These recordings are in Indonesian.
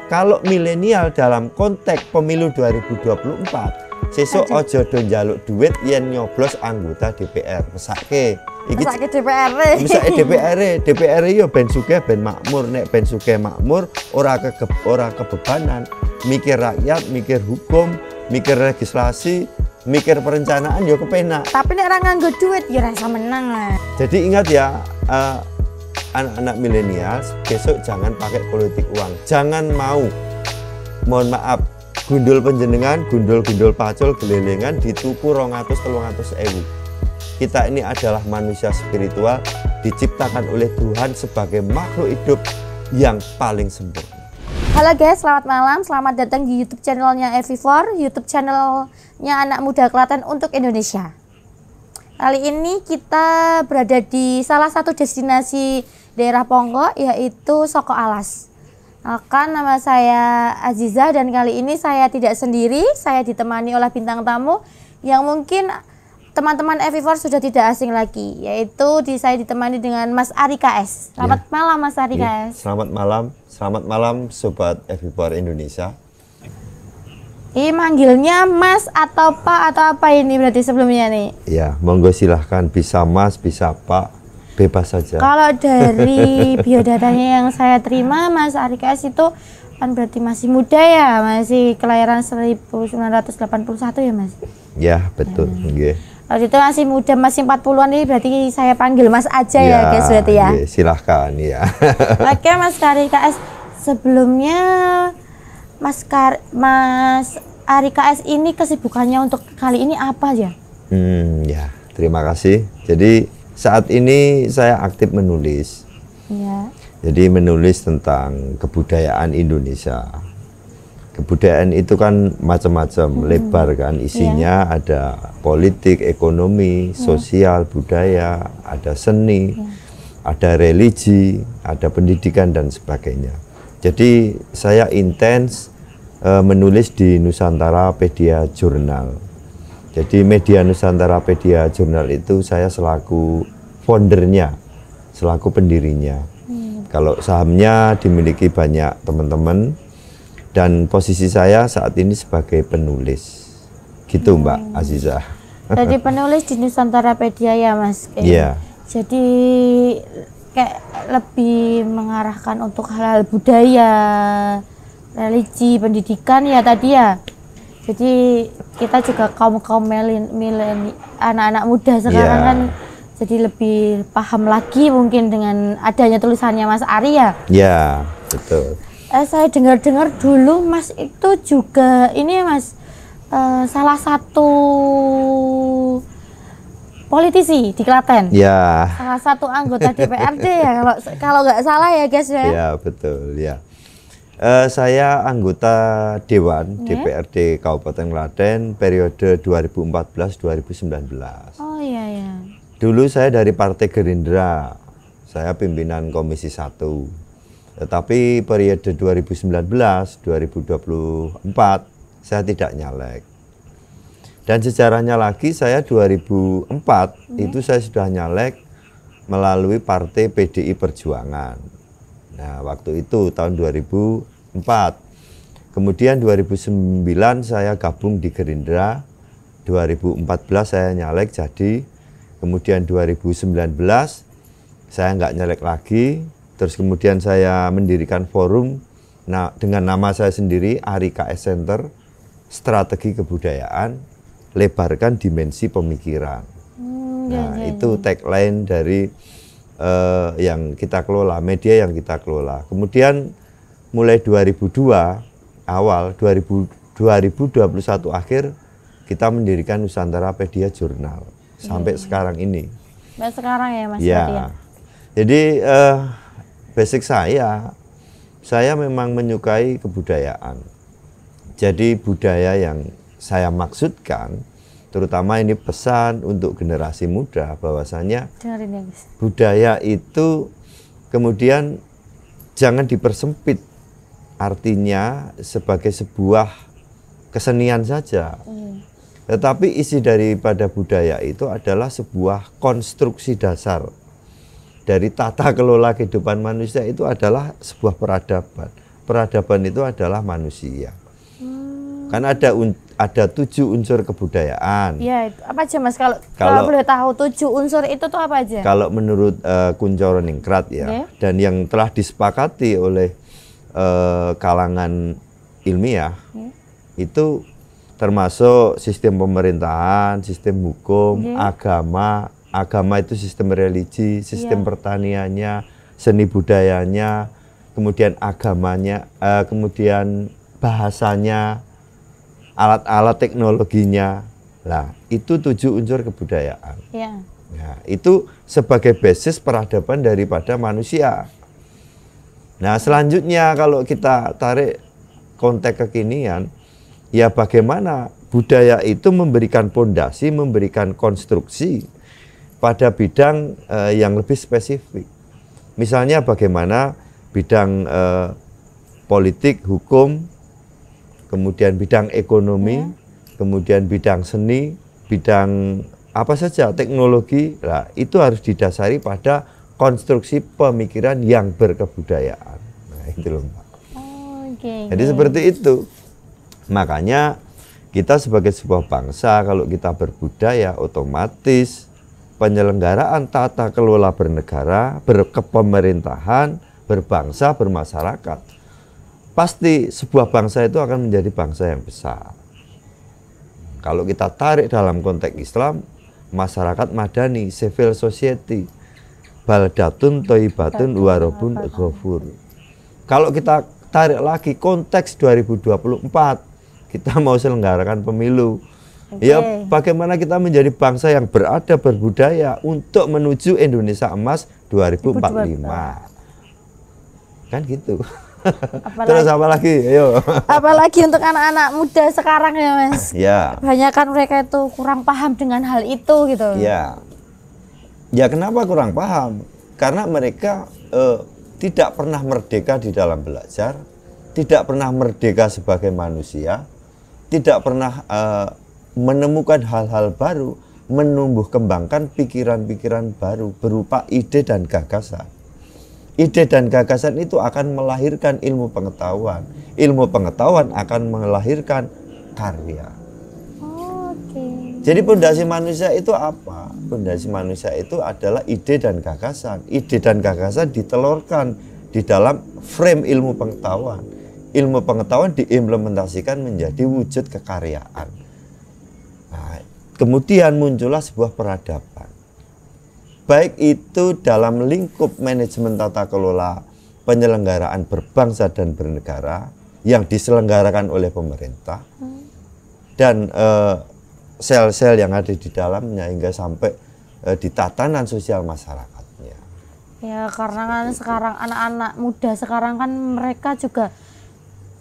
Kalau milenial dalam konteks pemilu 2024, sesuk ojo do njaluk duit yen nyoblos anggota DPR. Mesake. Mesake DPR. Mesake DPR yo ben sugih ben makmur, nek ben sugih makmur ora kebebanan, mikir rakyat, mikir hukum, mikir legislasi, mikir perencanaan yo kepenak. Tapi nek ora nganggo duit ya rasa menang lah. Jadi ingat ya, anak-anak milenial besok jangan pakai politik uang, jangan mau, mohon maaf, gundul penjenengan, gundul pacul gelelengan dituku 200-300 ewu. Kita ini adalah manusia spiritual, diciptakan oleh Tuhan sebagai makhluk hidup yang paling sempurna. Halo guys, selamat malam, selamat datang di YouTube channelnya Evi4, YouTube channelnya anak muda Klaten untuk Indonesia. Kali ini kita berada di salah satu destinasi daerah Ponggo, yaitu Soko Alas. Kenalkan, nama saya Aziza dan kali ini saya tidak sendiri, saya ditemani oleh bintang tamu yang mungkin teman-teman Evi4 sudah tidak asing lagi, yaitu saya ditemani dengan Mas Ari KS. Selamat malam Mas Ari KS. Selamat malam Sobat Evi4 Indonesia. Ini manggilnya Mas atau Pak atau apa ini berarti sebelumnya nih? Ya, monggo silahkan, bisa Mas, bisa Pak, bebas saja. Kalau dari biodatanya yang saya terima, Mas Ari KS itu kan berarti masih muda ya, masih kelahiran 1981 ya Mas? Ya, betul. Ya. Waktu itu masih muda, masih 40-an, ini berarti saya panggil Mas aja ya guys berarti ya? Silahkan ya. Oke Mas Ari KS, sebelumnya Mas Ari KS ini kesibukannya untuk kali ini apa aja? Ya, terima kasih. Jadi saat ini saya aktif menulis. Ya. Jadi menulis tentang kebudayaan Indonesia. Kebudayaan itu kan macam-macam, lebar kan isinya, ada politik, ekonomi, sosial, budaya, ada seni, ada religi, ada pendidikan dan sebagainya. Jadi saya intens menulis di Nusantarapedia Jurnal. Jadi media Nusantarapedia Jurnal itu saya selaku foundernya, selaku pendirinya. Kalau sahamnya dimiliki banyak teman-teman dan posisi saya saat ini sebagai penulis. Gitu Mbak Aziza. Jadi penulis di Nusantarapedia ya Mas? Iya. Jadi kayak lebih mengarahkan untuk hal-hal budaya, religi, pendidikan ya tadi ya. Jadi kita juga kaum anak-anak muda sekarang kan jadi lebih paham lagi mungkin dengan adanya tulisannya Mas Ari ya. Iya, betul. Saya dengar-dengar dulu Mas itu juga ini ya Mas, salah satu politisi di Klaten. Ya. Salah satu anggota DPRD ya kalau nggak salah ya guys ya. Ya betul ya. Saya anggota Dewan DPRD Kabupaten Klaten periode 2014-2019. Oh iya ya. Dulu saya dari Partai Gerindra, saya pimpinan Komisi 1. Tetapi periode 2019-2024 saya tidak nyalek. Dan sejarahnya lagi saya 2004 itu saya sudah nyalek melalui Partai PDI Perjuangan. Nah, waktu itu tahun 2004. Kemudian 2009 saya gabung di Gerindra. 2014 saya nyalek jadi. Kemudian 2019 saya nggak nyalek lagi. Terus kemudian saya mendirikan forum dengan nama saya sendiri, Ari KS Center, Strategi Kebudayaan, Lebarkan Dimensi Pemikiran. Itu tagline dari yang kita kelola, media yang kita kelola. Kemudian mulai 2002 awal, 2021 akhir, kita mendirikan Nusantarapedia Jurnal sampai sekarang ini. Sampai sekarang ya Mas? Ya. Jadi basic saya memang menyukai kebudayaan. Jadi budaya yang saya maksudkan, terutama ini pesan untuk generasi muda bahwasanya budaya itu kemudian jangan dipersempit artinya sebagai sebuah kesenian saja. Tetapi isi daripada budaya itu adalah sebuah konstruksi dasar dari tata kelola kehidupan manusia, itu adalah sebuah peradaban. peradaban itu adalah manusia. Kan ada 7 unsur kebudayaan. Iya, apa aja Mas? Kalau boleh tahu 7 unsur itu tuh apa aja? Kalau menurut Kuncoro Ningrat ya, dan yang telah disepakati oleh kalangan ilmiah, itu termasuk sistem pemerintahan, sistem hukum, agama itu sistem religi, sistem pertaniannya, seni budayanya, kemudian agamanya, kemudian bahasanya, alat-alat teknologinya. Nah, itu 7 unsur kebudayaan. Ya. Nah, itu sebagai basis peradaban daripada manusia. Nah, selanjutnya kalau kita tarik konteks kekinian, ya bagaimana budaya itu memberikan pondasi, memberikan konstruksi pada bidang yang lebih spesifik. Misalnya bagaimana bidang politik, hukum, kemudian bidang ekonomi, kemudian bidang seni, bidang apa saja, teknologi. Nah, itu harus didasari pada konstruksi pemikiran yang berkebudayaan. Nah, itu loh, Mbak. Jadi seperti itu. Makanya kita sebagai sebuah bangsa, kalau kita berbudaya, otomatis penyelenggaraan tata kelola bernegara, berkepemerintahan, berbangsa, bermasyarakat, pasti sebuah bangsa itu akan menjadi bangsa yang besar. Kalau kita tarik dalam konteks Islam, masyarakat madani, civil society, baldatun toibatun warobun ghafur. Kalau kita tarik lagi konteks 2024, kita mau selenggarakan pemilu. Ya, bagaimana kita menjadi bangsa yang beradab, berbudaya untuk menuju Indonesia Emas 2045. Kan gitu. Terus apa lagi? Ayo. Apalagi untuk anak-anak muda sekarang ya, Mas. Ya. Banyak kan mereka itu kurang paham dengan hal itu gitu. Ya. Ya, kenapa kurang paham? Karena mereka tidak pernah merdeka di dalam belajar, tidak pernah merdeka sebagai manusia, tidak pernah menemukan hal-hal baru, menumbuh kembangkan pikiran-pikiran baru berupa ide dan gagasan. Ide dan gagasan itu akan melahirkan ilmu pengetahuan. Ilmu pengetahuan akan melahirkan karya. Jadi pondasi manusia itu apa? Pondasi manusia itu adalah ide dan gagasan. Ide dan gagasan ditelurkan di dalam frame ilmu pengetahuan. Ilmu pengetahuan diimplementasikan menjadi wujud kekaryaan. Nah, kemudian muncullah sebuah peradaban. Baik itu dalam lingkup manajemen tata kelola penyelenggaraan berbangsa dan bernegara yang diselenggarakan oleh pemerintah dan sel-sel yang ada di dalamnya hingga sampai di tatanan sosial masyarakatnya. Ya, karena kan sekarang anak-anak muda sekarang kan mereka juga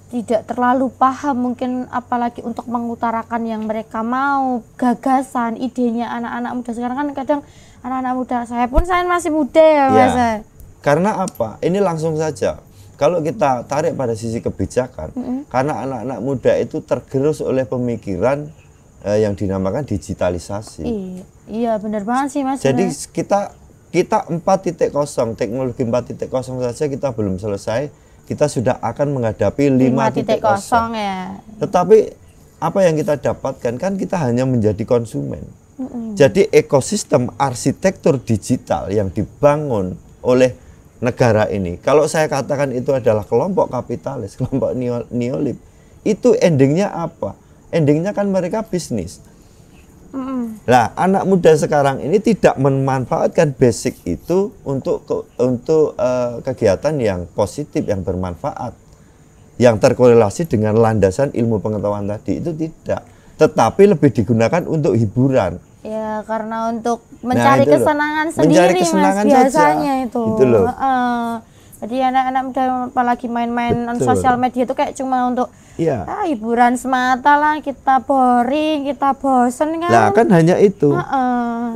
tidak terlalu paham mungkin, apalagi untuk mengutarakan yang mereka mau, gagasan, idenya anak-anak muda sekarang kan kadang anak-anak muda, saya masih muda ya, Mas. Ya, karena apa? Ini langsung saja. Kalau kita tarik pada sisi kebijakan, karena anak-anak muda itu tergerus oleh pemikiran yang dinamakan digitalisasi. Iya, benar banget sih, Mas. Jadi kita 4.0, teknologi 4.0 saja kita belum selesai, kita sudah akan menghadapi 5.0 ya. Tetapi apa yang kita dapatkan kan kita hanya menjadi konsumen. Jadi ekosistem arsitektur digital yang dibangun oleh negara ini, kalau saya katakan itu adalah kelompok kapitalis, kelompok neolib, itu endingnya apa? Endingnya kan mereka bisnis. Nah, anak muda sekarang ini tidak memanfaatkan basic itu untuk kegiatan yang positif, yang bermanfaat, yang terkorelasi dengan landasan ilmu pengetahuan tadi, itu tidak. Tetapi lebih digunakan untuk hiburan. Ya, karena untuk mencari kesenangan sendiri, mencari kesenangan Mas, biasanya saja. itu. Gitu loh. Jadi anak-anak muda apalagi main-main sosial media itu kayak cuma untuk hiburan semata lah, kita boring, kita bosen kan. Lah kan hanya itu.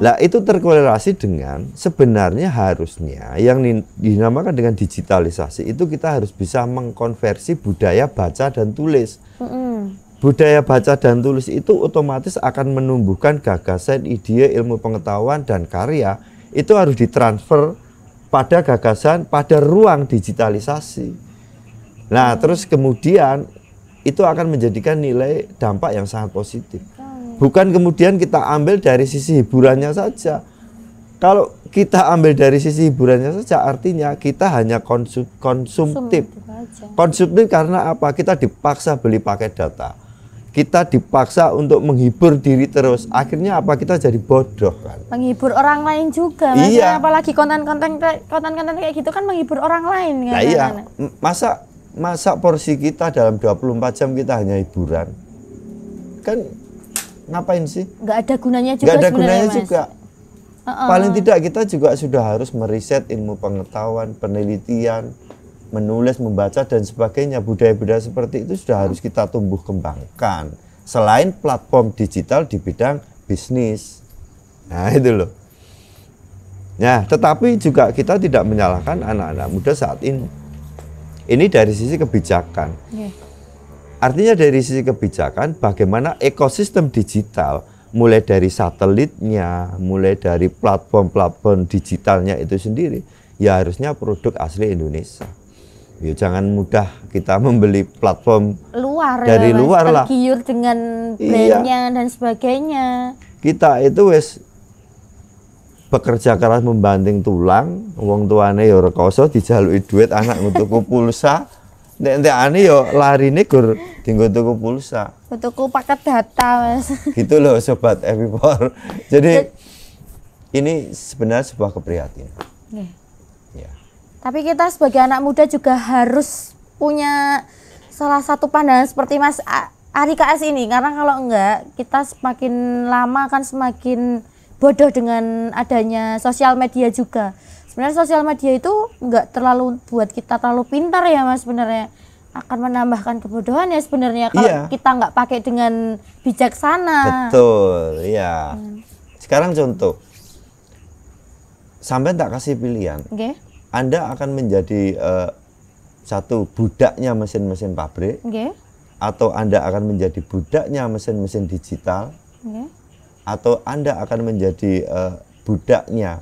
Lah itu terkorelasi dengan sebenarnya harusnya yang dinamakan dengan digitalisasi itu kita harus bisa mengkonversi budaya baca dan tulis. Budaya baca dan tulis itu otomatis akan menumbuhkan gagasan, ide, ilmu pengetahuan dan karya. Itu harus ditransfer pada gagasan, pada ruang digitalisasi. Nah, terus kemudian itu akan menjadikan nilai dampak yang sangat positif. Bukan kemudian kita ambil dari sisi hiburannya saja. Kalau kita ambil dari sisi hiburannya saja, artinya kita hanya konsumtif. Konsumtif karena apa? Kita dipaksa beli paket data. Kita dipaksa untuk menghibur diri terus. Akhirnya apa? Kita jadi bodoh kan. Menghibur orang lain juga. Iya. Apalagi konten-konten kayak gitu kan menghibur orang lain. Nah, iya. Masa porsi kita dalam 24 jam kita hanya hiburan. Kan ngapain sih? Nggak ada gunanya juga. Nggak ada gunanya Mas. juga. Paling tidak kita juga sudah harus meriset ilmu pengetahuan, penelitian, menulis, membaca dan sebagainya. Budaya-budaya seperti itu sudah harus kita tumbuh kembangkan. Selain platform digital di bidang bisnis. Nah, itu loh. Nah, tetapi juga kita tidak menyalahkan anak-anak muda saat ini. Ini dari sisi kebijakan. Artinya dari sisi kebijakan bagaimana ekosistem digital mulai dari satelitnya, mulai dari platform-platform digitalnya itu sendiri, ya harusnya produk asli Indonesia. Ya jangan mudah kita membeli platform luar dari luar lah. Tergiur dengan brandnya dan sebagainya. Kita itu wes bekerja keras membanting tulang, wong tuane ya rekoso dijaluki duit anak ngutuku pulsa. Nek-nekane yo larine gur dienggo tuku pulsa. Tuku paket data, Mas. Gitu loh sobat Evivor. Jadi ini sebenarnya sebuah keprihatinan. Ya. Tapi kita sebagai anak muda juga harus punya salah satu pandangan seperti Mas Ari KS ini, karena kalau enggak kita semakin lama kan semakin bodoh dengan adanya sosial media juga. Sebenarnya sosial media itu enggak terlalu buat kita terlalu pintar ya Mas, sebenarnya akan menambahkan kebodohan ya sebenarnya kalau kita nggak pakai dengan bijaksana. Betul, ya. Sekarang contoh, sampai tak kasih pilihan. Anda akan menjadi satu budaknya mesin-mesin pabrik, atau Anda akan menjadi budaknya mesin-mesin digital, atau Anda akan menjadi budaknya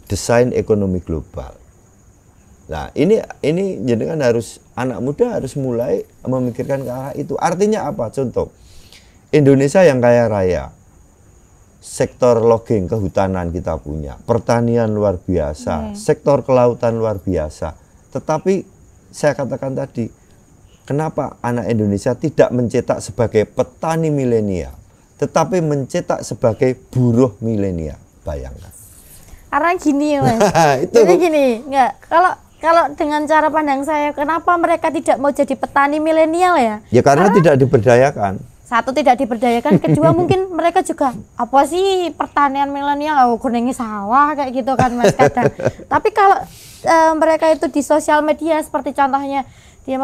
desain ekonomi global. Nah, ini jadi kan harus anak muda harus mulai memikirkan ke arah itu. Artinya apa? Contoh, Indonesia yang kaya raya, sektor logging kehutanan kita punya, pertanian luar biasa, sektor kelautan luar biasa. Tetapi saya katakan tadi, kenapa anak Indonesia tidak mencetak sebagai petani milenial, tetapi mencetak sebagai buruh milenial? Bayangkan. Karena gini ya Mas. Jadi gini, kalau dengan cara pandang saya, kenapa mereka tidak mau jadi petani milenial ya? Ya karena tidak diberdayakan. Satu, tidak diberdayakan, kedua mungkin mereka juga apa sih pertanian milenial, gunengi sawah kayak gitu kan Mas kadang. Tapi kalau mereka itu di sosial media seperti contohnya dia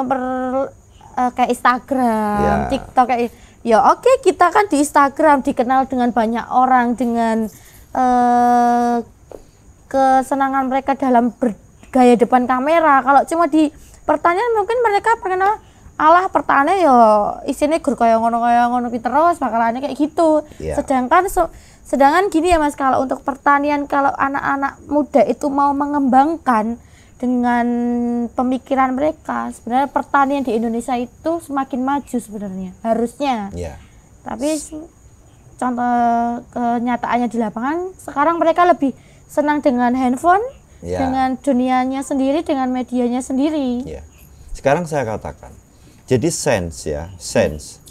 kayak Instagram, TikTok kayak ya oke, kita kan di Instagram dikenal dengan banyak orang dengan kesenangan mereka dalam bergaya depan kamera. Kalau cuma di pertanyaan mungkin mereka pengen alah pertanyaan yo isinya gur kaya ngono terus bakalannya kayak gitu. Sedangkan gini ya Mas, kalau untuk pertanian, kalau anak-anak muda itu mau mengembangkan dengan pemikiran mereka, sebenarnya pertanian di Indonesia itu semakin maju sebenarnya harusnya. Tapi contoh kenyataannya di lapangan sekarang mereka lebih senang dengan handphone, dengan dunianya sendiri, dengan medianya sendiri. Sekarang saya katakan, jadi sense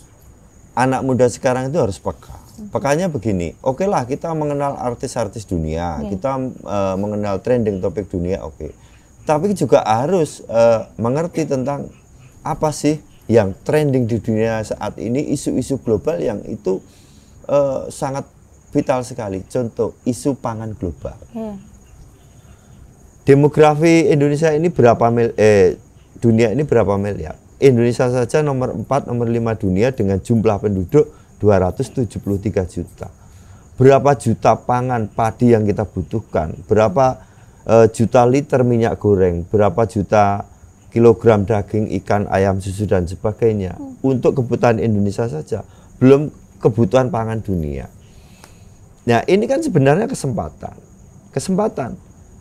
anak muda sekarang itu harus peka. Pekanya begini, oke lah kita mengenal artis-artis dunia, kita mengenal trending topik dunia, oke. Tapi juga harus mengerti tentang apa sih yang trending di dunia saat ini, isu-isu global yang itu sangat vital sekali. Contoh, isu pangan global. Demografi Indonesia ini dunia ini berapa miliar? Indonesia saja nomor 4, nomor 5 dunia dengan jumlah penduduk 273 juta. Berapa juta pangan padi yang kita butuhkan? Berapa juta liter minyak goreng? Berapa juta kilogram daging, ikan, ayam, susu dan sebagainya? Untuk kebutuhan Indonesia saja, belum kebutuhan pangan dunia. Nah, ini kan sebenarnya kesempatan.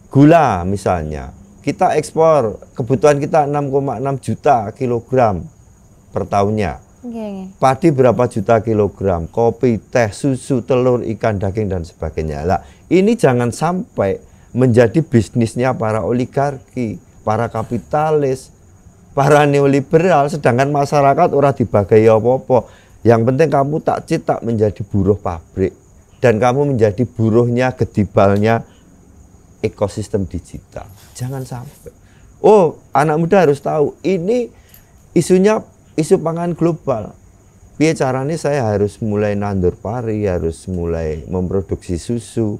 Gula misalnya, Kita ekspor, kebutuhan kita 6,6 juta kilogram per tahunnya. Padi berapa juta kilogram, kopi, teh, susu, telur, ikan, daging, dan sebagainya. Lah, ini jangan sampai menjadi bisnisnya para oligarki, para kapitalis, para neoliberal, sedangkan masyarakat ora dibagai apa-apa. Yang penting kamu tak cetak menjadi buruh pabrik, dan kamu menjadi buruhnya, gedibalnya ekosistem digital. Jangan sampai. Oh, anak muda harus tahu, ini isunya isu pangan global. Piye caranya saya harus mulai nandur pari, harus mulai memproduksi susu,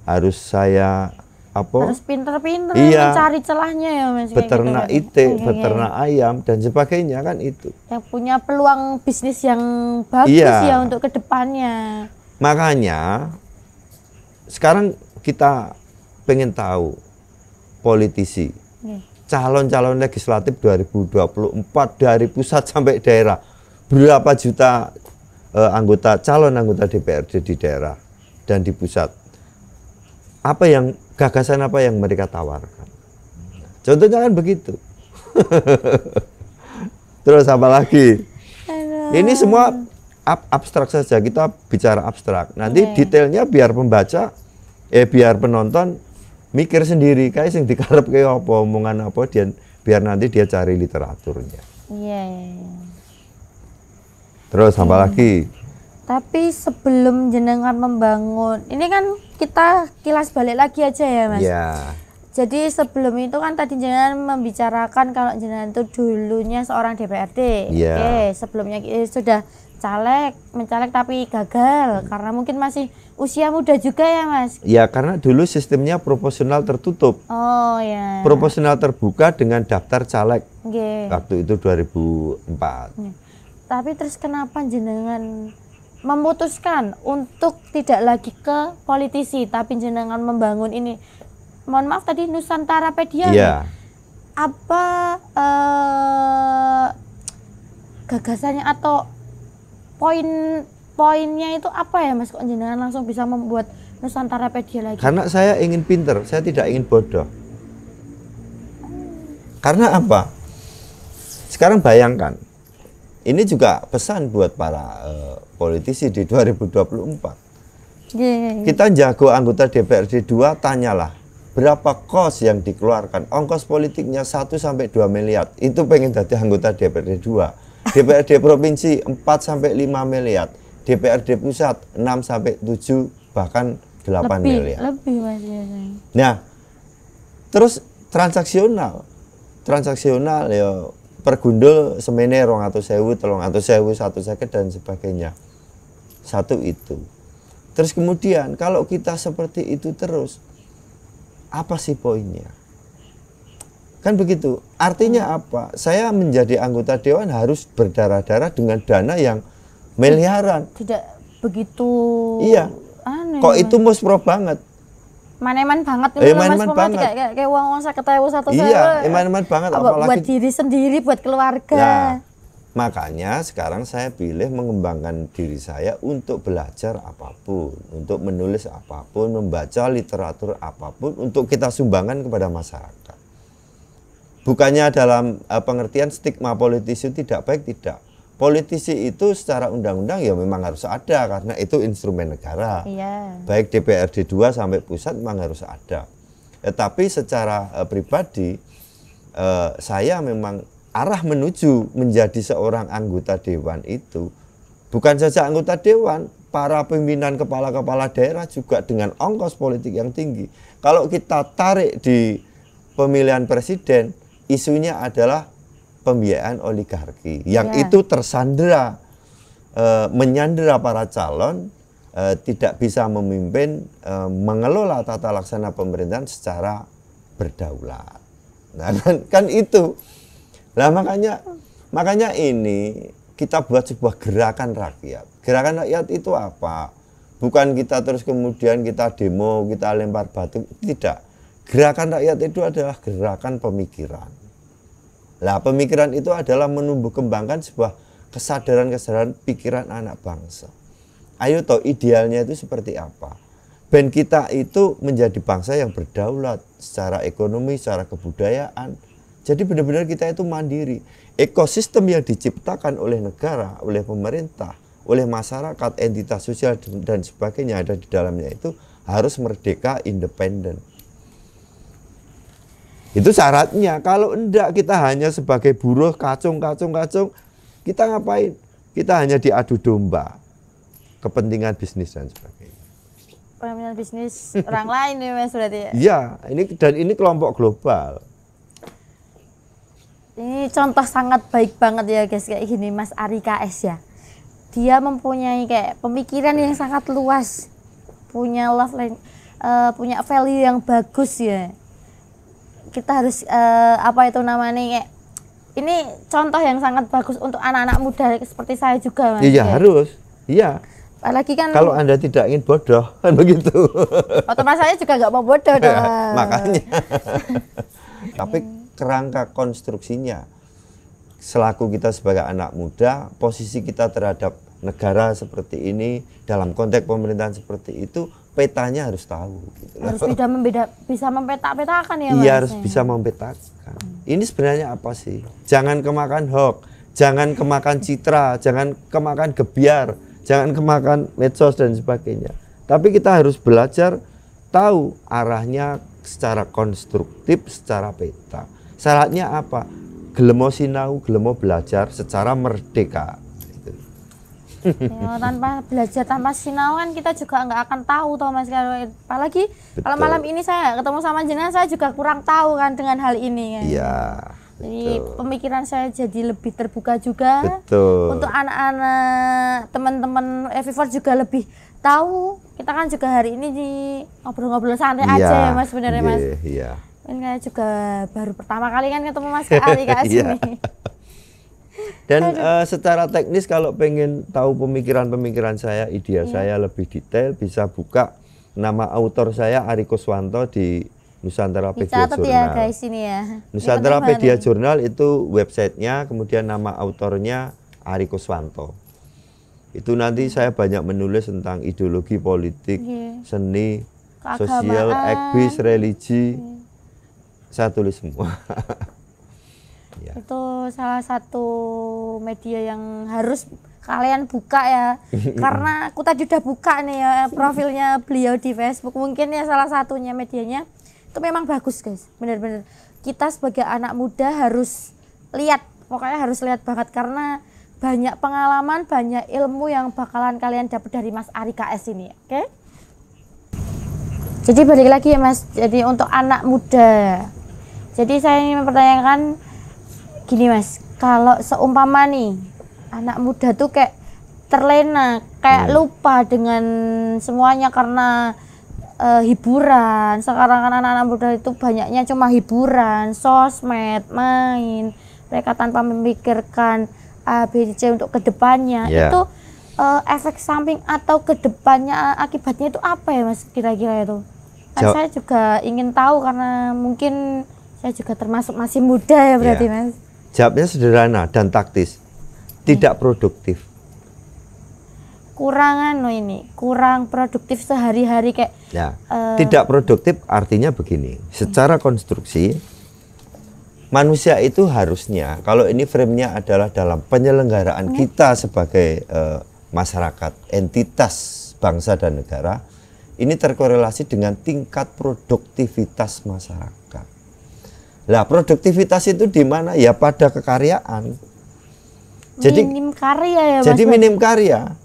harus saya harus pinter-pinter mencari celahnya ya Mas. Beternak itik, beternak ayam dan sebagainya kan itu. Yang punya peluang bisnis yang bagus ya untuk kedepannya. Makanya sekarang kita pengen tahu politisi, calon-calon legislatif 2024 dari pusat sampai daerah, berapa juta calon anggota DPRD di daerah dan di pusat, gagasan apa yang mereka tawarkan. Contohnya kan begitu. Terus apa lagi? Ini semua abstrak saja, kita bicara abstrak. Nanti detailnya biar pembaca, biar penonton mikir sendiri, kayak sing dikarep kayak apa, omongan apa, biar nanti dia cari literaturnya. Terus apa lagi? Tapi sebelum jenengan membangun, ini kan kita kilas balik lagi aja ya Mas. Jadi sebelum itu kan tadi jenengan membicarakan kalau jenengan itu dulunya seorang DPRD. Sebelumnya sudah mencalek tapi gagal karena mungkin masih usia muda juga ya Mas. Ya, karena dulu sistemnya proporsional tertutup. Proporsional terbuka dengan daftar caleg. Waktu itu 2004. Tapi terus kenapa jenengan memutuskan untuk tidak lagi ke politisi tapi jenengan membangun ini, mohon maaf tadi Nusantarapedia, apa gagasannya atau poinnya itu apa ya Mas, kok jenengan langsung bisa membuat Nusantarapedia lagi? Karena saya ingin pinter, saya tidak ingin bodoh. Karena apa? Sekarang bayangkan, ini juga pesan buat para politisi di 2024. Kita jago anggota DPRD 2, tanyalah berapa kos yang dikeluarkan. Ongkos politiknya 1 sampai 2 miliar. Itu pengen jadi anggota DPRD 2. DPRD provinsi 4 sampai 5 miliar. DPRD pusat 6 sampai 7 bahkan 8 miliar. Lebih Mas. Nah, terus transaksional ya pergundul semene 200.000, 300.000, 150 dan sebagainya. Satu itu. Terus kemudian kalau kita seperti itu terus, apa sih poinnya? Kan begitu. Artinya apa? Saya menjadi anggota dewan harus berdarah-darah dengan dana yang miliaran. Tidak begitu. Aneh. Kok itu muspro banget? Maneman banget maneman banget. Kayak uang satu. Maneman banget apalagi buat diri sendiri, buat keluarga. Nah, makanya sekarang saya pilih mengembangkan diri saya untuk belajar apapun, untuk menulis apapun, membaca literatur apapun, untuk kita sumbangkan kepada masyarakat. Bukannya dalam pengertian stigma politisi tidak baik, tidak. Politisi itu secara undang-undang ya memang harus ada karena itu instrumen negara. Baik DPRD 2 sampai pusat memang harus ada. Tapi secara pribadi saya memang arah menuju menjadi seorang anggota dewan itu bukan saja anggota dewan, para pimpinan kepala-kepala daerah juga dengan ongkos politik yang tinggi. Kalau kita tarik di pemilihan presiden, isunya adalah pembiayaan oligarki yang itu tersandera, menyandera para calon, tidak bisa memimpin, mengelola tata laksana pemerintahan secara berdaulat. Nah, kan itu. Nah, makanya ini kita buat sebuah gerakan rakyat. Gerakan rakyat itu apa? Bukan kita terus kemudian kita demo, kita lempar batu, tidak. Gerakan rakyat itu adalah gerakan pemikiran. Lah, pemikiran itu adalah menumbuh kembangkan sebuah kesadaran pikiran anak bangsa. Ayo toh, idealnya itu seperti apa? Ben kita itu menjadi bangsa yang berdaulat secara ekonomi, secara kebudayaan. Jadi benar-benar kita itu mandiri. Ekosistem yang diciptakan oleh negara, oleh pemerintah, oleh masyarakat, entitas sosial dan sebagainya ada di dalamnya itu harus merdeka, independen. Itu syaratnya. Kalau enggak, kita hanya sebagai buruh kacung, kita ngapain? Kita hanya diadu domba kepentingan bisnis dan sebagainya. Kepentingan bisnis orang lain nih Mas berarti ya? Iya, ini kelompok global. Ini contoh sangat baik banget ya guys, kayak gini Mas Ari KS ya. Dia mempunyai kayak pemikiran yang sangat luas, punya punya value yang bagus ya. Kita harus apa itu namanya kayak ini contoh yang sangat bagus untuk anak-anak muda seperti saya juga Mas. Iya ya. harus, iya. Apalagi kan kalau Anda tidak ingin bodoh kan begitu. Otomatis saya juga nggak mau bodoh dong. Makanya. Tapi kerangka konstruksinya selaku kita sebagai anak muda, posisi kita terhadap negara seperti ini dalam konteks pemerintahan seperti itu, petanya harus tahu. Gitu. Harus bisa mempetak-petakan ya Mas. Iya harus bisa memetakan. Ini sebenarnya apa sih? Jangan kemakan hoax, jangan kemakan citra, jangan kemakan gebiar, jangan kemakan medsos dan sebagainya. Tapi kita harus belajar tahu arahnya secara konstruktif, secara peta. Syaratnya apa? Gelemo sinau, gelemo belajar secara merdeka. Ya, tanpa belajar, tanpa sinau kan kita juga nggak akan tahu toh Mas. Apalagi kalau malam ini saya ketemu sama jenengan, saya juga kurang tahu kan dengan hal ini kan. Iya. Jadi pemikiran saya jadi lebih terbuka juga. Betul. Untuk anak-anak teman-teman Evifor juga lebih tahu. Kita kan juga hari ini di ngobrol-ngobrol santai aja ya Mas sebenarnya Mas. Iya. Kan saya juga baru pertama kali kan ketemu Mas Ari KS ini. Dan secara teknis kalau pengen tahu pemikiran-pemikiran saya, ide saya lebih detail, bisa buka nama autor saya Ari Kuswanto di Nusantaropedia Dicatat Journal. Ya guys ini ya. Nusantaropedia Journal itu websitenya, kemudian nama autornya Ari Kuswanto. Itu nanti saya banyak menulis tentang ideologi politik, seni, sosial, ekbis, religi. Saya tulis semua. Ya. Itu salah satu media yang harus kalian buka ya. Karena aku tadi udah buka nih ya profilnya beliau di Facebook. Mungkin ya salah satunya medianya itu memang bagus guys. Bener-bener kita sebagai anak muda harus lihat, pokoknya harus lihat banget karena banyak pengalaman, banyak ilmu yang bakalan kalian dapat dari Mas Ari KS ini, oke? Jadi balik lagi ya Mas, jadi untuk anak muda. Jadi saya ingin mempertanyakan gini Mas, kalau seumpama nih anak muda tuh kayak terlena, kayak lupa dengan semuanya karena hiburan. Sekarang kan anak-anak muda itu banyaknya cuma hiburan, sosmed, main. Mereka tanpa memikirkan ABC untuk kedepannya. Itu efek samping atau kedepannya akibatnya itu apa ya Mas kira-kira itu? Kan saya juga ingin tahu karena mungkin saya juga termasuk masih muda ya berarti Mas. Jawabnya sederhana dan taktis, tidak produktif. Kurang produktif sehari-hari kayak. Tidak produktif artinya begini, secara konstruksi manusia itu harusnya, kalau ini frame-nya adalah dalam penyelenggaraan kita sebagai masyarakat, entitas bangsa dan negara, ini terkorelasi dengan tingkat produktivitas masyarakat. Lah produktivitas itu di mana? Ya pada kekaryaan. Jadi minim karya ya Mas. Jadi minim karya.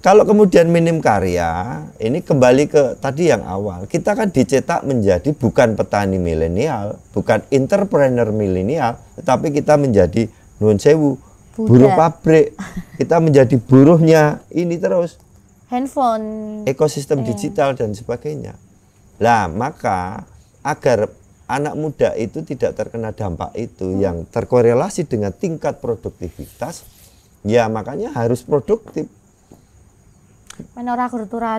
Kalau kemudian minim karya, ini kembali ke tadi yang awal. Kita kan dicetak menjadi bukan petani milenial, bukan entrepreneur milenial, tetapi kita menjadi nuwun sewu, buruh pabrik. Kita menjadi buruhnya ini terus. Handphone, ekosistem digital dan sebagainya. Lah, maka agar anak muda itu tidak terkena dampak itu yang terkorelasi dengan tingkat produktivitas, ya makanya harus produktif. Menora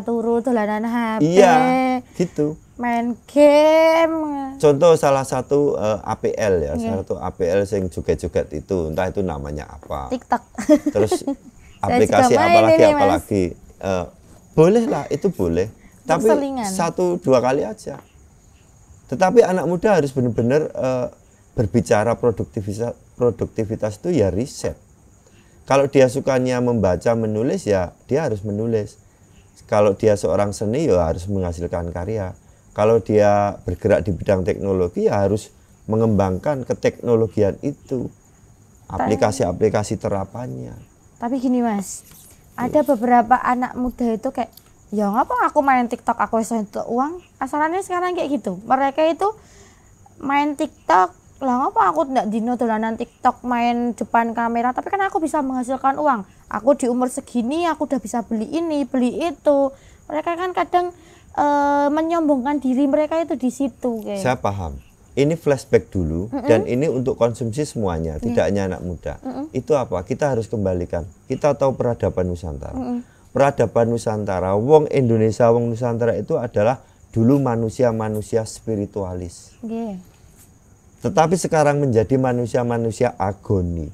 turu dolanan HP. Iya, gitu. Main game. Contoh salah satu APL ya, salah satu APL yang joget-joget itu, entah itu namanya apa. TikTok. Terus aplikasi apalagi. Boleh lah, itu boleh. tapi Selingan. 1-2 kali aja. Tetapi anak muda harus benar-benar berbicara produktivitas itu ya riset. Kalau dia sukanya membaca, menulis, ya dia harus menulis. Kalau dia seorang seni, ya harus menghasilkan karya. Kalau dia bergerak di bidang teknologi, ya harus mengembangkan keteknologian itu, aplikasi-aplikasi terapannya. Tapi gini Mas, ada beberapa anak muda itu kayak, ya ngapa aku main TikTok aku iso entuk uang? Asalannya sekarang kayak gitu. Mereka itu main TikTok, lah ngapa aku ndak dino dolanan TikTok main depan kamera, tapi kan aku bisa menghasilkan uang. Aku di umur segini aku udah bisa beli ini, beli itu. Mereka kan kadang menyombongkan diri mereka itu di situ kayak. Saya paham. Ini flashback dulu dan ini untuk konsumsi semuanya, tidak hanya anak muda. Itu apa? Kita harus kembalikan. Kita tahu peradaban Nusantara. Peradaban Nusantara, wong Indonesia, wong Nusantara itu adalah dulu manusia-manusia spiritualis. Tetapi sekarang menjadi manusia-manusia agoni.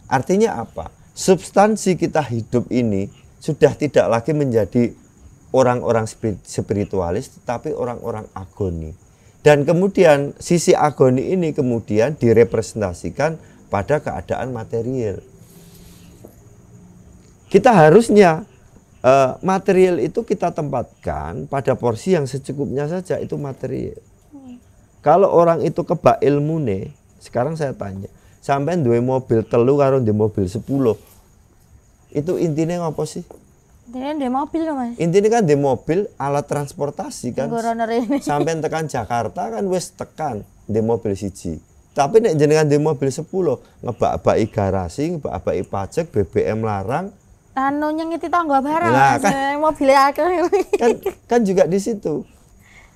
Artinya apa? Substansi kita hidup ini sudah tidak lagi menjadi orang-orang spiritualis, tetapi orang-orang agoni. Dan kemudian sisi agoni ini kemudian direpresentasikan pada keadaan material. Kita harusnya material itu kita tempatkan pada porsi yang secukupnya saja, itu material. Kalau orang itu kebak ilmune, sekarang saya tanya, sampai duwe mobil telu karo duwe mobil 10, itu intinya apa sih? Intinya di mobil loh Mas. Intinya kan di mobil, alat transportasi kan. Ini. Sampai tekan Jakarta kan wis tekan di mobil siji. Tapi nek jenengan di mobil 10, ngebak-baki garasi, ngebak-baki pajak, BBM larang. Anu nyengiti tangga barang. Nah, kan, mobilnya kan juga di situ.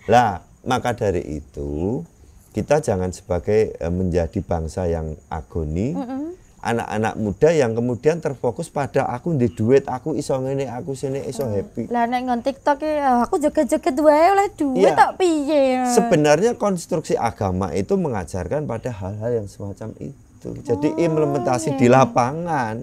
Lah, maka dari itu kita jangan sebagai menjadi bangsa yang agoni. Anak-anak muda yang kemudian terfokus pada aku di duit, aku iso ngene, aku sini iso happy. Lah nek ngon TikTok aku joget-joget wae oleh duit tak piye. Sebenarnya konstruksi agama itu mengajarkan pada hal-hal yang semacam itu. Jadi implementasi di lapangan,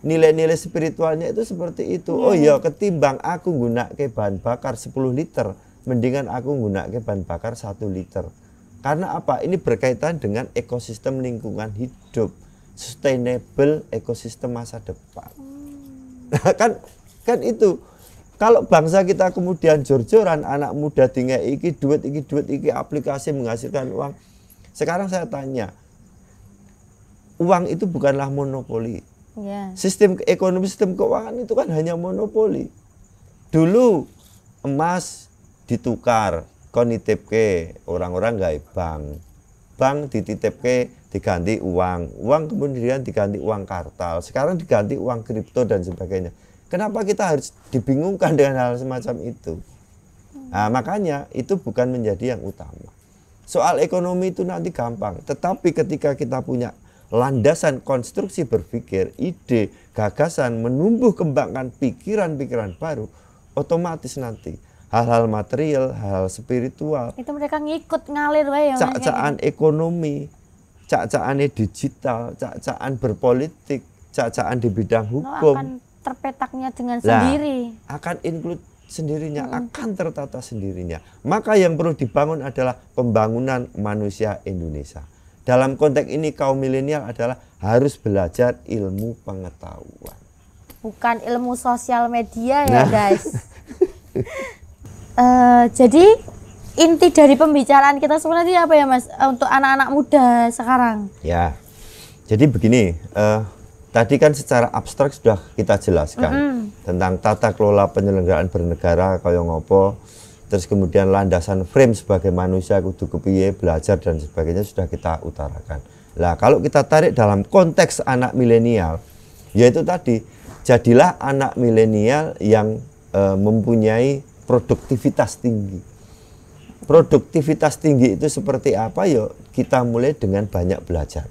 nilai-nilai spiritualnya itu seperti itu. Oh iya, ketimbang aku nggunakake bahan bakar 10 liter, mendingan aku nggunakake bahan bakar 1 liter. Karena apa? Ini berkaitan dengan ekosistem lingkungan hidup. Sustainable ekosistem masa depan. Nah, kan itu. Kalau bangsa kita kemudian jor-joran, anak muda tinggal iki duit, iki aplikasi menghasilkan uang. Sekarang saya tanya, uang itu bukanlah monopoli. Sistem ekonomi, sistem keuangan itu kan hanya monopoli. Dulu emas ditukar, kon nitipke, orang-orang gawe bank dititipke diganti uang kemudian diganti uang kartal, sekarang diganti uang kripto dan sebagainya. Kenapa kita harus dibingungkan dengan hal semacam itu? Nah, makanya itu bukan menjadi yang utama. Soal ekonomi itu nanti gampang, tetapi ketika kita punya landasan konstruksi berpikir, ide, gagasan, menumbuh kembangkan pikiran-pikiran baru, otomatis nanti hal-hal material, hal-hal spiritual, itu mereka ngikut ngalir wae ya. Cak-cakan ekonomi, cak-cakan digital, cak-cakan berpolitik, cak-cakan di bidang hukum, akan terpetaknya dengan sendiri. Akan include sendirinya, akan tertata sendirinya. Maka yang perlu dibangun adalah pembangunan manusia Indonesia. Dalam konteks ini kaum milenial adalah harus belajar ilmu pengetahuan. Bukan ilmu sosial media ya guys. Jadi inti dari pembicaraan kita sebenarnya apa ya Mas, untuk anak-anak muda sekarang? Ya, jadi begini, tadi kan secara abstrak sudah kita jelaskan tentang tata kelola penyelenggaraan bernegara kaya ngopo, terus kemudian landasan frame sebagai manusia kudu kepiye, belajar dan sebagainya sudah kita utarakan. Lah kalau kita tarik dalam konteks anak milenial, yaitu tadi, jadilah anak milenial yang mempunyai produktivitas tinggi. Produktivitas tinggi itu seperti apa? Yuk kita mulai dengan banyak belajar.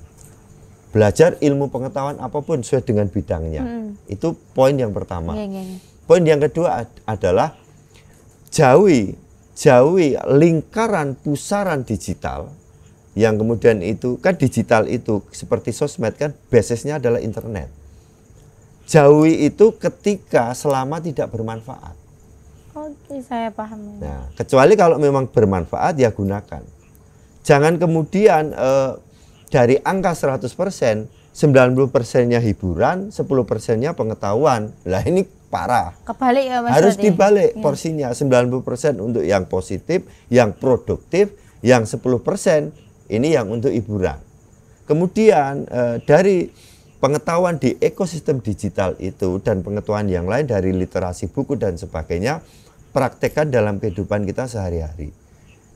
Belajar ilmu pengetahuan apapun sesuai dengan bidangnya. Itu poin yang pertama. Poin yang kedua adalah jauhi lingkaran pusaran digital yang kemudian itu kan digital itu seperti sosmed kan basisnya adalah internet. Jauhi itu ketika selama tidak bermanfaat. Oke, saya paham. Nah, kecuali kalau memang bermanfaat ya gunakan. Jangan kemudian dari angka 100%, 90%-nya hiburan, 10%-nya pengetahuan. Lah ini parah. Kebalik ya Mas. Harus berarti? dibalik Iya. porsinya, 90% untuk yang positif, yang produktif, yang 10% ini yang untuk hiburan. Kemudian dari pengetahuan di ekosistem digital itu dan pengetahuan yang lain dari literasi buku dan sebagainya, praktekkan dalam kehidupan kita sehari-hari.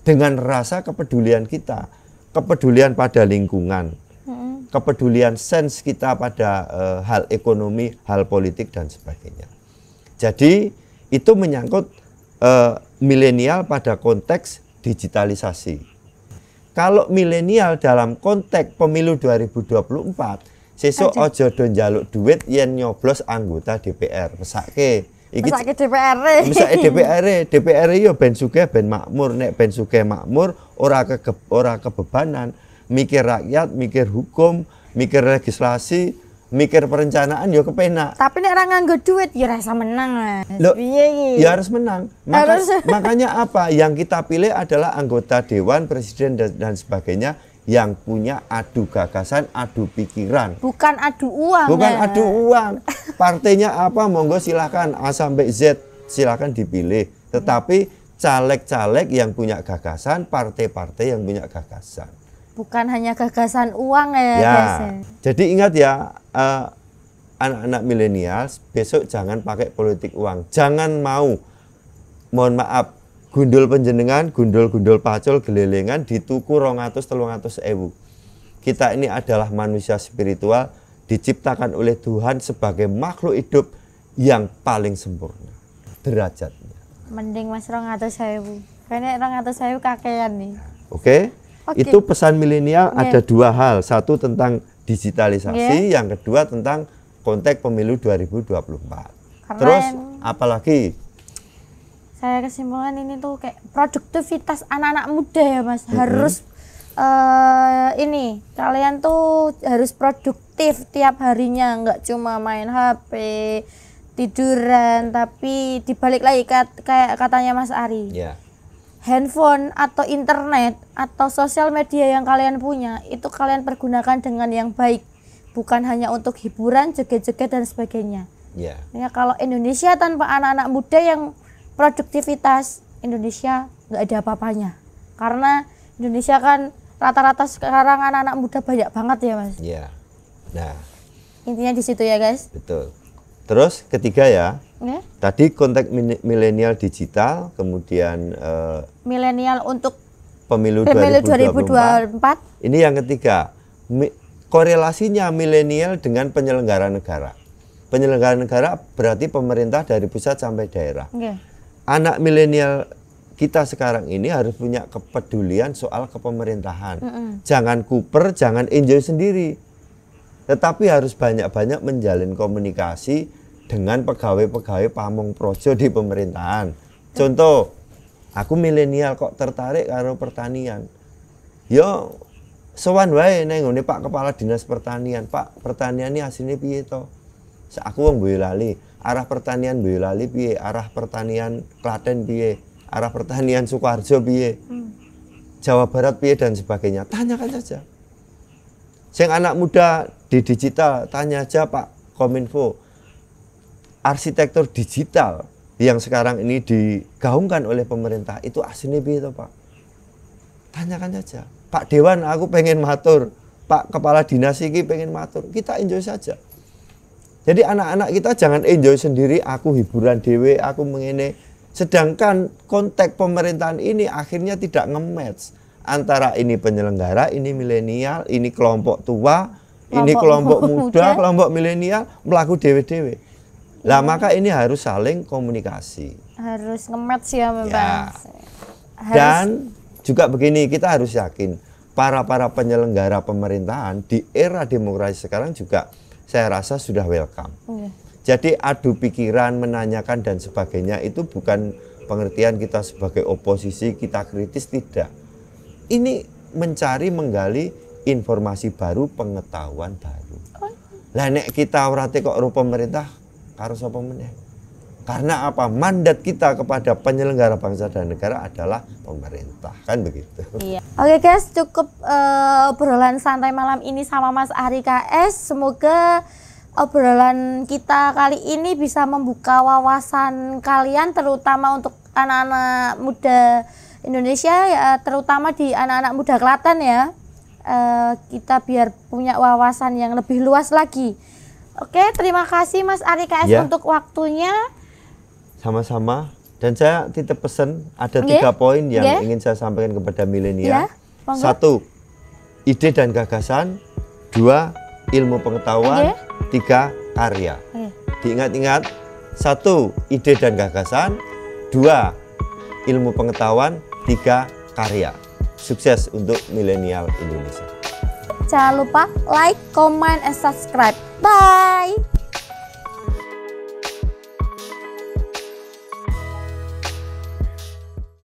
Dengan rasa kepedulian kita, kepedulian pada lingkungan, kepedulian sense kita pada hal ekonomi, hal politik dan sebagainya. Jadi itu menyangkut milenial pada konteks digitalisasi. Kalau milenial dalam konteks pemilu 2024, sesuk ojo do njaluk duit yen nyoblos anggota DPR. Mesake Mesake DPR. Mesake DPR yo ben sugih ben makmur, nek ben sugih makmur ora kebebanan mikir rakyat, mikir hukum, mikir legislasi, mikir perencanaan yo kepenak. Tapi nek ora nganggo duit ya rasa menang Mas. Loh, Piye iki? ya harus menang. Makanya apa? Yang kita pilih adalah anggota dewan, presiden dan sebagainya yang punya adu gagasan, adu pikiran. Bukan adu uang. Bukan ya. adu uang. Partainya apa? Monggo silakan A sampai Z silakan dipilih. Tetapi caleg-caleg yang punya gagasan, partai-partai yang punya gagasan. Bukan hanya gagasan uang ya, Ya. guys. Jadi ingat ya, anak-anak milenial besok jangan pakai politik uang. Jangan mau, mohon maaf, gundul penjenengan, gundul pacul, gelelengan dituku 200-300 ewu. Kita ini adalah manusia spiritual, diciptakan oleh Tuhan sebagai makhluk hidup yang paling sempurna derajatnya. Mending Mas 200.000. Kayaknya 200.000 kakean nih. Oke? Oke. Itu pesan milenial Oke. ada dua hal. Satu tentang digitalisasi, yang kedua tentang konteks pemilu 2024. Keren. Terus apalagi? Saya kesimpulan ini tuh kayak produktivitas anak-anak muda ya Mas. Harus ini kalian tuh harus produktif tiap harinya, nggak cuma main HP, tiduran, tapi dibalik lagi kayak katanya Mas Ari. Ya. Handphone atau internet atau sosial media yang kalian punya itu kalian pergunakan dengan yang baik, bukan hanya untuk hiburan, joget-joget dan sebagainya. Ya. Ya kalau Indonesia tanpa anak-anak muda yang produktivitas, Indonesia nggak ada apa-apanya. Karena Indonesia kan rata-rata sekarang anak-anak muda banyak banget ya Mas. Ya. Nah, Intinya di situ ya guys. betul. Terus ketiga ya, Ya. tadi konteks milenial digital, kemudian Milenial untuk pemilu pemilu 2024. 2024. Ini yang ketiga, korelasinya milenial dengan penyelenggara negara. Penyelenggara negara berarti pemerintah dari pusat sampai daerah. Oke. Anak milenial kita sekarang ini harus punya kepedulian soal kepemerintahan. Jangan kuper, jangan enjoy sendiri. Tetapi harus banyak-banyak menjalin komunikasi dengan pegawai-pegawai pamong projo di pemerintahan. Contoh, aku milenial kok tertarik karo pertanian. Yo sowan wae nang ngene Pak Kepala Dinas Pertanian. Pak, pertanian ini hasilnya piye to? Aku wong Boyolali, arah pertanian Boyolali piye? Arah pertanian Klaten piye? Arah pertanian Sukoharjo piye? Jawa Barat piye dan sebagainya. Tanyakan saja. Sing anak muda di digital, tanya aja Pak Kominfo. Arsitektur digital yang sekarang ini digaungkan oleh pemerintah itu aslinya piye to, Pak? Tanyakan saja. Pak Dewan, aku pengen matur. Pak Kepala Dinas iki pengen matur. Kita enjoy saja. Jadi anak-anak kita jangan enjoy sendiri, aku hiburan dewe, aku mengene. Sedangkan konteks pemerintahan ini akhirnya tidak nge-match antara ini penyelenggara, ini milenial, ini kelompok tua, ini kelompok muda, kelompok milenial melaku dewe-dewe. Lah maka ini harus saling komunikasi. Harus nge-match ya Mas. Ya. Dan juga begini, kita harus yakin para penyelenggara pemerintahan di era demokrasi sekarang juga saya rasa sudah welcome. Jadi adu pikiran, menanyakan dan sebagainya itu bukan pengertian kita sebagai oposisi, kita kritis, tidak. Ini mencari, menggali informasi baru, pengetahuan baru. Lah nek kita ora kok ro pemerintah karo sapa meneh. Karena apa? Mandat kita kepada penyelenggara bangsa dan negara adalah pemerintah, kan begitu. Iya. Oke guys, cukup obrolan santai malam ini sama Mas Ari KS. Semoga obrolan kita kali ini bisa membuka wawasan kalian, terutama untuk anak-anak muda Indonesia, ya, terutama di anak-anak muda Klaten ya. Kita biar punya wawasan yang lebih luas lagi. Oke, terima kasih Mas Ari KS Ya. untuk waktunya. Sama-sama. Dan saya titip pesan, ada 3 poin yang ingin saya sampaikan kepada milenial. Monggo. 1, ide dan gagasan. 2, ilmu pengetahuan. 3, karya. Diingat-ingat, 1, ide dan gagasan. 2, ilmu pengetahuan. 3, karya. Sukses untuk milenial Indonesia. Jangan lupa like, comment, and subscribe. Bye!